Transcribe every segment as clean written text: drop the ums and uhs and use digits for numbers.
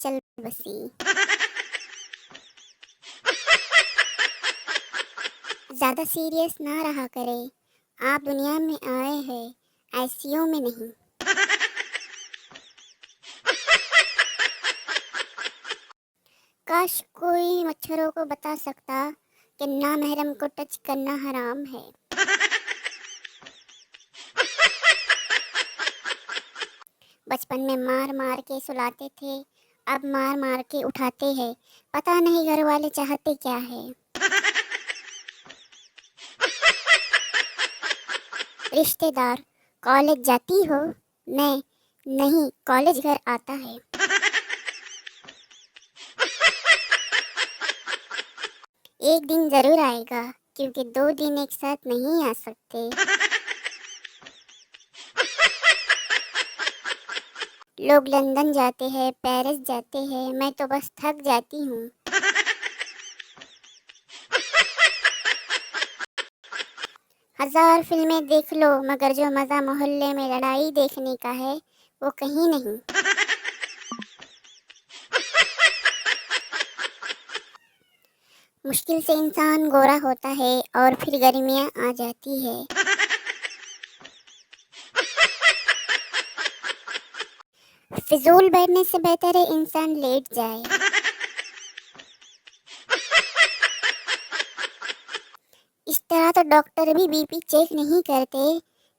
चल बसी। ज़्यादा सीरियस ना रहा करे, आप दुनिया में आए हैं आईसीयू में नहीं। काश कोई मच्छरों को बता सकता कि नामहरम को टच करना हराम है। बचपन में मार मार के सुलाते थे, अब मार मार के उठाते हैं। पता नहीं घर वाले चाहते क्या है। रिश्तेदार, कॉलेज जाती हो? मैं नहीं, कॉलेज घर आता है। एक दिन जरूर आएगा, क्योंकि 2 दिन एक साथ नहीं आ सकते। लोग लंदन जाते हैं, पेरिस जाते हैं, मैं तो बस थक जाती हूँ। हजार फिल्में देख लो, मगर जो मज़ा मोहल्ले में लड़ाई देखने का है वो कहीं नहीं। मुश्किल से इंसान गोरा होता है और फिर गर्मियाँ आ जाती है। फिजूल बैठने से बेहतर है इंसान लेट जाए। इस तरह तो डॉक्टर भी बीपी चेक नहीं करते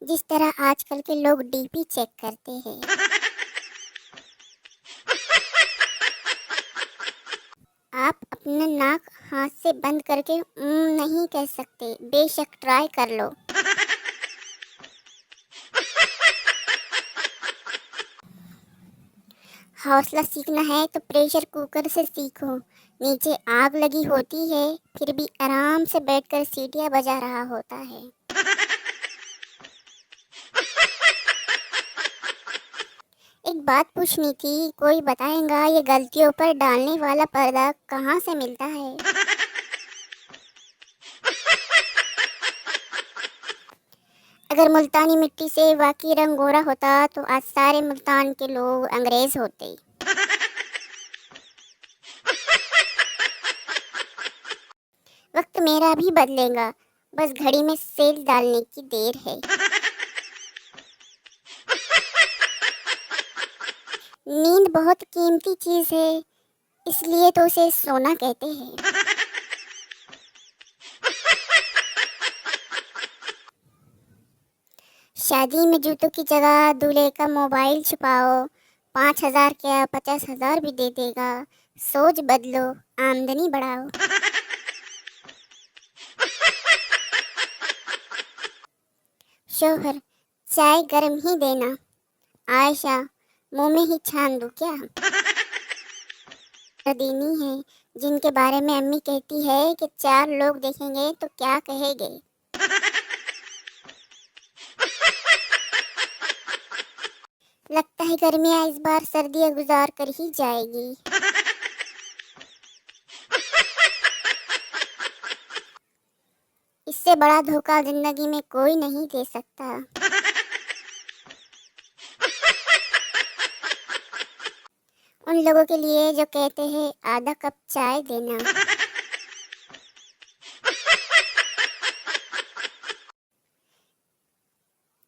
जिस तरह आजकल के लोग डीपी चेक करते हैं। आप अपना नाक हाथ से बंद करके नहीं कह सकते, बेशक ट्राई कर लो। हौसला सीखना है तो प्रेशर कुकर से सीखो। नीचे आग लगी होती है, फिर भी आराम से बैठकर सीटियां बजा रहा होता है। एक बात पूछनी थी, कोई बताएगा ये गलतियों पर डालने वाला पर्दा कहाँ से मिलता है? अगर मुल्तानी मिट्टी से वाकई रंग गोरा होता तो आज सारे मुल्तान के लोग अंग्रेज होते। वक्त मेरा भी बदलेगा, बस घड़ी में सेल डालने की देर है। नींद बहुत कीमती चीज है, इसलिए तो उसे सोना कहते हैं। शादी में जूतों की जगह दूल्हे का मोबाइल छुपाओ, 5,000 क्या 50,000 भी दे देगा। सोच बदलो, आमदनी बढ़ाओ। शोहर, चाय गर्म ही देना। आयशा, मुंह में ही छान दूं क्या? देनी है जिनके बारे में अम्मी कहती है कि 4 लोग देखेंगे तो क्या कहेंगे। लगता है गर्मियाँ इस बार सर्दियाँ गुजार कर ही जाएगी। इससे बड़ा धोखा जिंदगी में कोई नहीं दे सकता। उन लोगों के लिए जो कहते हैं आधा कप चाय देना।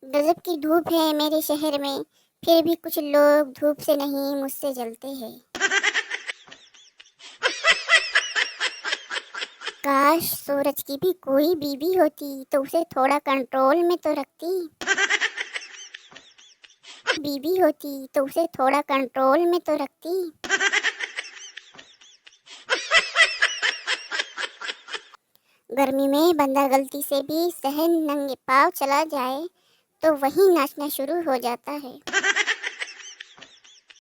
गजब की धूप है मेरे शहर में, फिर भी कुछ लोग धूप से नहीं मुझसे जलते हैं। काश सूरज की भी कोई बीवी होती तो उसे थोड़ा कंट्रोल में तो रखती। बीवी होती तो उसे थोड़ा कंट्रोल में तो रखती। गर्मी में बंदा गलती से भी सहन नंगे पाँव चला जाए तो वहीं नाचना शुरू हो जाता है।